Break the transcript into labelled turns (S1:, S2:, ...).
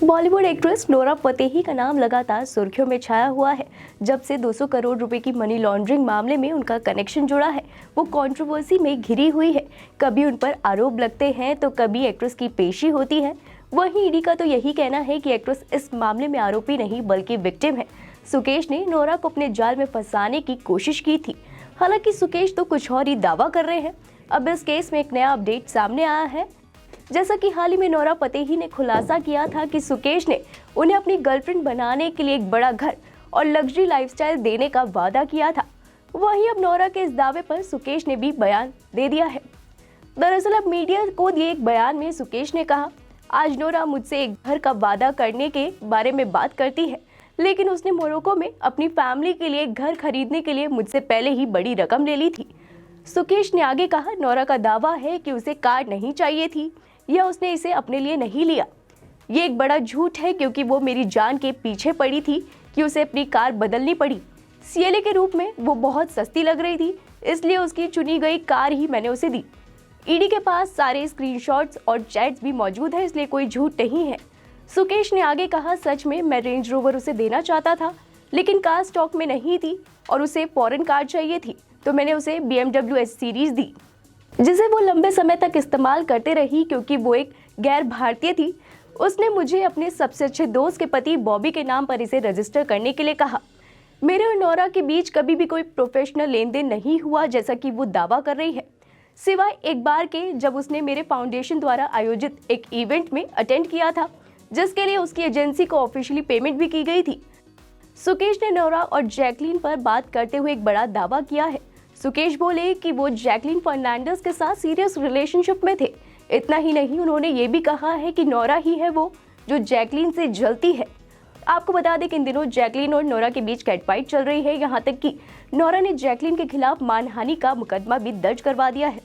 S1: Bollywood actress Nora Fatehi का नाम लगातार सुर्खियों में छाया हुआ है। जब से 200 करोड़ रुपए की मनी लॉन्ड्रिंग मामले में उनका कनेक्शन जुड़ा है, वो कंट्रोवर्सी में घिरी हुई है। कभी उन पर आरोप लगते हैं तो कभी एक्ट्रेस की पेशी होती है। वहीं ईडी का तो यही कहना है कि एक्ट्रेस इस मामले में आरोपी नहीं बल्कि विक्टिम है। सुकेश ने नोरा को अपने जाल में फंसाने की कोशिश की थी। हालांकि सुकेश तो कुछ और ही दावा कर रहे हैं। अब इस केस में एक नया अपडेट सामने आया है। जैसा कि हाल ही में नोरा फतेही ने खुलासा किया था कि सुकेश ने उन्हें अपनी गर्लफ्रेंड बनाने के लिए एक बड़ा घर और लग्जरी लाइफस्टाइल देने का वादा किया था। वहीं अब नोरा के इस दावे पर सुकेश ने भी बयान दे दिया है। दरअसल अब मीडिया को दिए एक बयान में सुकेश ने कहा, आज नोरा मुझसे एक घर का वादा करने के बारे में बात करती है, लेकिन उसने मोरक्को में अपनी फैमिली के लिए एक घर खरीदने के लिए मुझसे पहले ही बड़ी रकम ले ली थी। सुकेश ने आगे कहा, नोरा का दावा है कि उसे कार नहीं चाहिए थी या उसने इसे अपने लिए नहीं लिया। ये एक बड़ा झूठ है क्योंकि वो मेरी जान के पीछे पड़ी थी कि उसे अपनी कार बदलनी पड़ी। सीएलए के रूप में वो बहुत सस्ती लग रही थी, इसलिए उसकी चुनी गई कार ही मैंने उसे दी। ईडी के पास सारे स्क्रीनशॉट्स और चैट्स भी मौजूद है, इसलिए कोई झूठ नहीं है। सुकेश ने आगे कहा, सच में मैं रेंज रोवर उसे देना चाहता था, लेकिन कार स्टॉक में नहीं थी और उसे फॉरेन कार चाहिए थी, तो मैंने उसे BMW S सीरीज दी, जिसे वो लंबे समय तक इस्तेमाल करते रही क्योंकि वो एक गैर भारतीय थी। उसने मुझे अपने सबसे अच्छे दोस्त के पति बॉबी के नाम पर इसे रजिस्टर करने के लिए कहा। मेरे और नोरा के बीच कभी भी कोई प्रोफेशनल लेन देन नहीं हुआ जैसा कि वो दावा कर रही है, सिवाय एक बार के जब उसने मेरे फाउंडेशन द्वारा आयोजित एक इवेंट में अटेंड किया था, जिसके लिए उसकी एजेंसी को ऑफिशियली पेमेंट भी की गई थी। सुकेश ने नोरा और जैकलीन पर बात करते हुए एक बड़ा दावा किया है। सुकेश बोले कि वो जैकलीन फर्नांडिस के साथ सीरियस रिलेशनशिप में थे। इतना ही नहीं, उन्होंने ये भी कहा है कि नोरा ही है वो जो जैकलीन से जलती है। आपको बता दें कि इन दिनों जैकलीन और नोरा के बीच कैटफाइट चल रही है। यहाँ तक कि नोरा ने जैकलीन के खिलाफ मानहानि का मुकदमा भी दर्ज करवा दिया है।